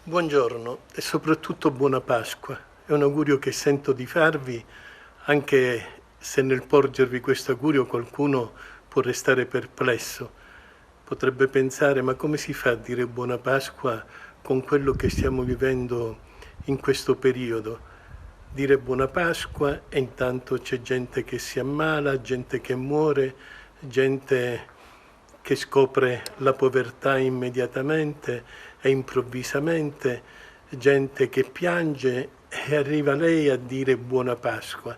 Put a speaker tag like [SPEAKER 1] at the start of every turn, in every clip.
[SPEAKER 1] Buongiorno e soprattutto buona Pasqua. È un augurio che sento di farvi, anche se nel porgervi questo augurio qualcuno può restare perplesso. Potrebbe pensare, ma come si fa a dire buona Pasqua con quello che stiamo vivendo in questo periodo? Dire buona Pasqua e intanto c'è gente che si ammala, gente che muore, gente che scopre la povertà immediatamente e improvvisamente, gente che piange e arriva lei a dire buona Pasqua.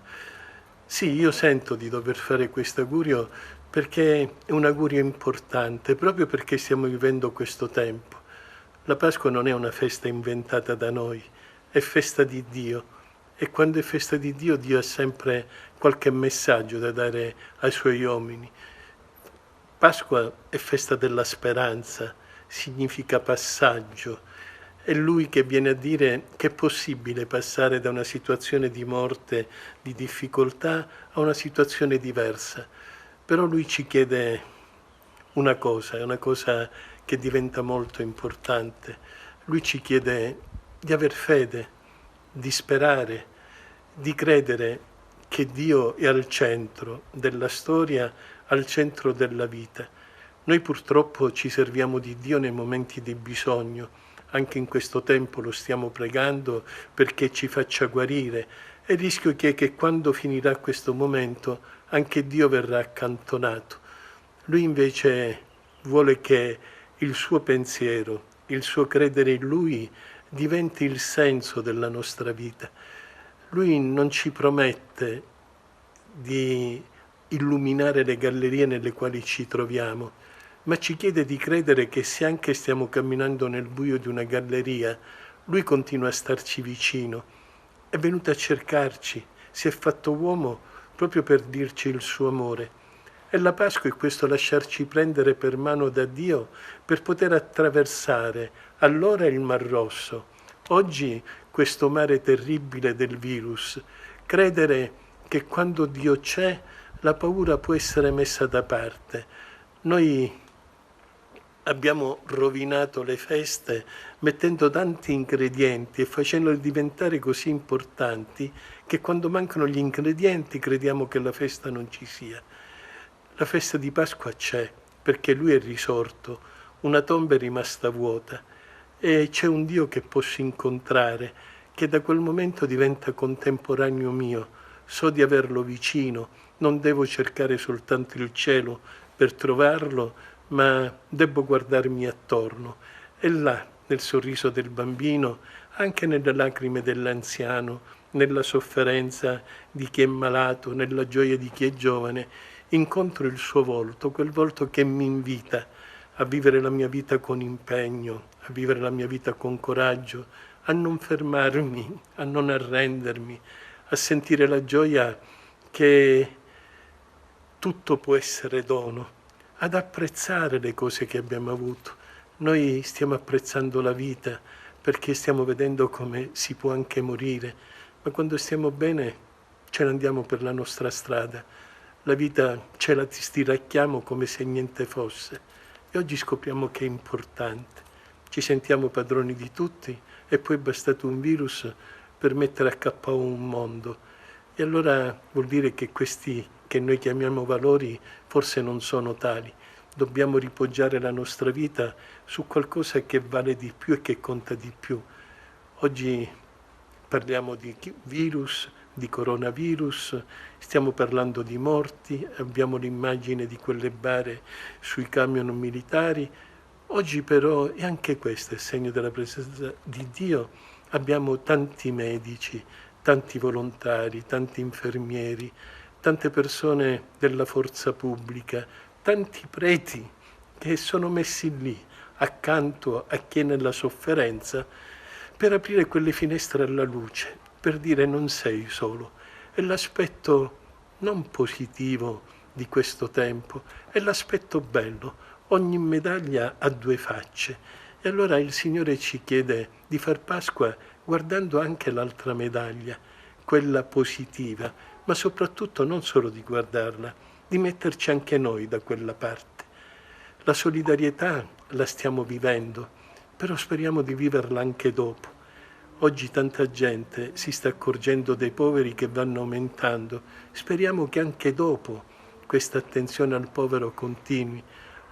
[SPEAKER 1] Sì, io sento di dover fare questo augurio perché è un augurio importante, proprio perché stiamo vivendo questo tempo. La Pasqua non è una festa inventata da noi, è festa di Dio. E quando è festa di Dio, Dio ha sempre qualche messaggio da dare ai suoi uomini. Pasqua è festa della speranza, significa passaggio. È Lui che viene a dire che è possibile passare da una situazione di morte, di difficoltà, a una situazione diversa. Però Lui ci chiede è una cosa che diventa molto importante. Lui ci chiede di aver fede, di sperare, di credere che Dio è al centro della storia, al centro della vita. Noi purtroppo ci serviamo di Dio nei momenti di bisogno, anche in questo tempo lo stiamo pregando perché ci faccia guarire, e il rischio è che quando finirà questo momento anche Dio verrà accantonato. Lui invece vuole che il suo pensiero, il suo credere in Lui diventi il senso della nostra vita. Lui non ci promette di illuminare le gallerie nelle quali ci troviamo, ma ci chiede di credere che se anche stiamo camminando nel buio di una galleria, Lui continua a starci vicino. È venuto a cercarci, si è fatto uomo proprio per dirci il suo amore. E la Pasqua è questo lasciarci prendere per mano da Dio per poter attraversare allora il Mar Rosso, oggi questo mare terribile del virus, credere che quando Dio c'è la paura può essere messa da parte. Noi abbiamo rovinato le feste mettendo tanti ingredienti e facendole diventare così importanti che quando mancano gli ingredienti crediamo che la festa non ci sia. La festa di Pasqua c'è perché Lui è risorto, una tomba è rimasta vuota e c'è un Dio che posso incontrare, che da quel momento diventa contemporaneo mio. So di averlo vicino, non devo cercare soltanto il cielo per trovarlo, ma devo guardarmi attorno. E là, nel sorriso del bambino, anche nelle lacrime dell'anziano, nella sofferenza di chi è malato, nella gioia di chi è giovane, incontro il suo volto, quel volto che mi invita a vivere la mia vita con impegno, a vivere la mia vita con coraggio, a non fermarmi, a non arrendermi, a sentire la gioia che tutto può essere dono, ad apprezzare le cose che abbiamo avuto. Noi stiamo apprezzando la vita perché stiamo vedendo come si può anche morire, ma quando stiamo bene ce ne andiamo per la nostra strada. La vita ce la stiracchiamo come se niente fosse e oggi scopriamo che è importante. Ci sentiamo padroni di tutti e poi è bastato un virus per mettere a capo un mondo. E allora vuol dire che questi che noi chiamiamo valori forse non sono tali. Dobbiamo ripoggiare la nostra vita su qualcosa che vale di più e che conta di più. Oggi parliamo di virus, di coronavirus, stiamo parlando di morti, abbiamo l'immagine di quelle bare sui camion militari. Oggi però, e anche questo è segno della presenza di Dio, abbiamo tanti medici, tanti volontari, tanti infermieri, tante persone della forza pubblica, tanti preti che sono messi lì accanto a chi è nella sofferenza per aprire quelle finestre alla luce, per dire non sei solo. È l'aspetto non positivo di questo tempo, è l'aspetto bello. Ogni medaglia ha due facce. E allora il Signore ci chiede di far Pasqua guardando anche l'altra medaglia, quella positiva, ma soprattutto non solo di guardarla, di metterci anche noi da quella parte. La solidarietà la stiamo vivendo, però speriamo di viverla anche dopo. Oggi tanta gente si sta accorgendo dei poveri che vanno aumentando. Speriamo che anche dopo questa attenzione al povero continui.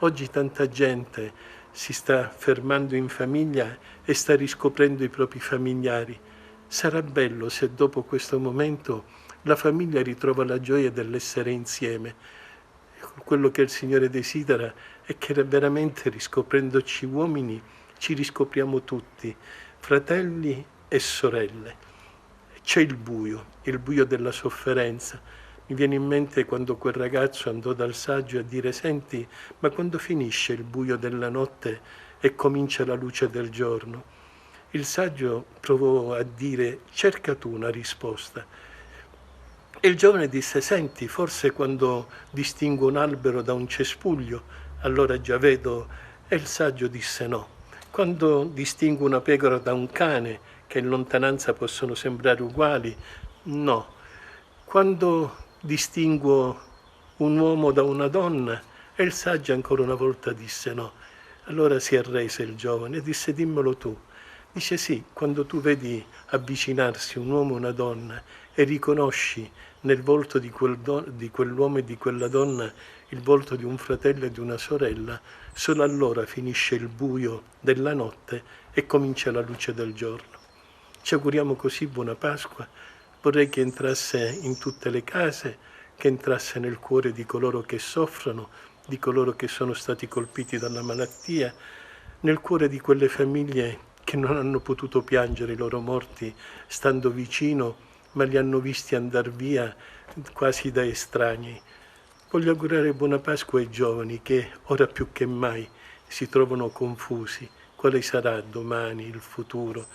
[SPEAKER 1] Oggi tanta gente si sta fermando in famiglia e sta riscoprendo i propri familiari. Sarà bello se dopo questo momento la famiglia ritrova la gioia dell'essere insieme. Quello che il Signore desidera è che veramente riscoprendoci uomini ci riscopriamo tutti, fratelli e sorelle. C'è il buio della sofferenza. Mi viene in mente quando quel ragazzo andò dal saggio a dire: senti, ma quando finisce il buio della notte e comincia la luce del giorno? Il saggio provò a dire: cerca tu una risposta. E il giovane disse: senti, forse quando distingo un albero da un cespuglio, allora già vedo. E il saggio disse: no. Quando distingo una pecora da un cane, che in lontananza possono sembrare uguali, no. Quando distingo un uomo da una donna, e il saggio ancora una volta disse no. Allora si arrese il giovane e disse: dimmelo tu. Dice: sì, quando tu vedi avvicinarsi un uomo e una donna e riconosci nel volto di quell'uomo e di quella donna il volto di un fratello e di una sorella, solo allora finisce il buio della notte e comincia la luce del giorno. Ci auguriamo così buona Pasqua. Vorrei che entrasse in tutte le case, che entrasse nel cuore di coloro che soffrono, di coloro che sono stati colpiti dalla malattia, nel cuore di quelle famiglie che non hanno potuto piangere i loro morti stando vicino, ma li hanno visti andar via quasi da estranei. Voglio augurare buona Pasqua ai giovani che ora più che mai si trovano confusi. Quale sarà domani il futuro?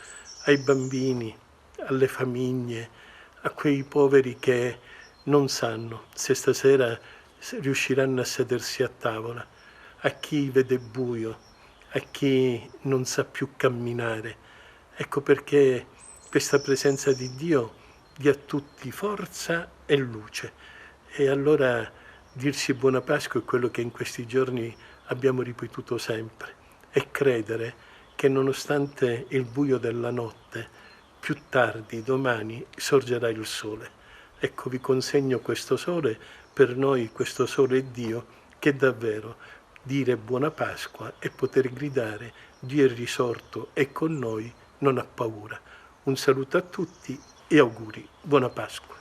[SPEAKER 1] Ai bambini, alle famiglie, a quei poveri che non sanno se stasera riusciranno a sedersi a tavola, a chi vede buio, a chi non sa più camminare. Ecco perché questa presenza di Dio dia a tutti forza e luce. E allora dirsi buona Pasqua è quello che in questi giorni abbiamo ripetuto sempre, e credere che nonostante il buio della notte, più tardi, domani, sorgerà il sole. Ecco, vi consegno questo sole, per noi questo sole è Dio, che davvero dire buona Pasqua e poter gridare: Dio è risorto, è con noi, non ha paura. Un saluto a tutti e auguri, buona Pasqua.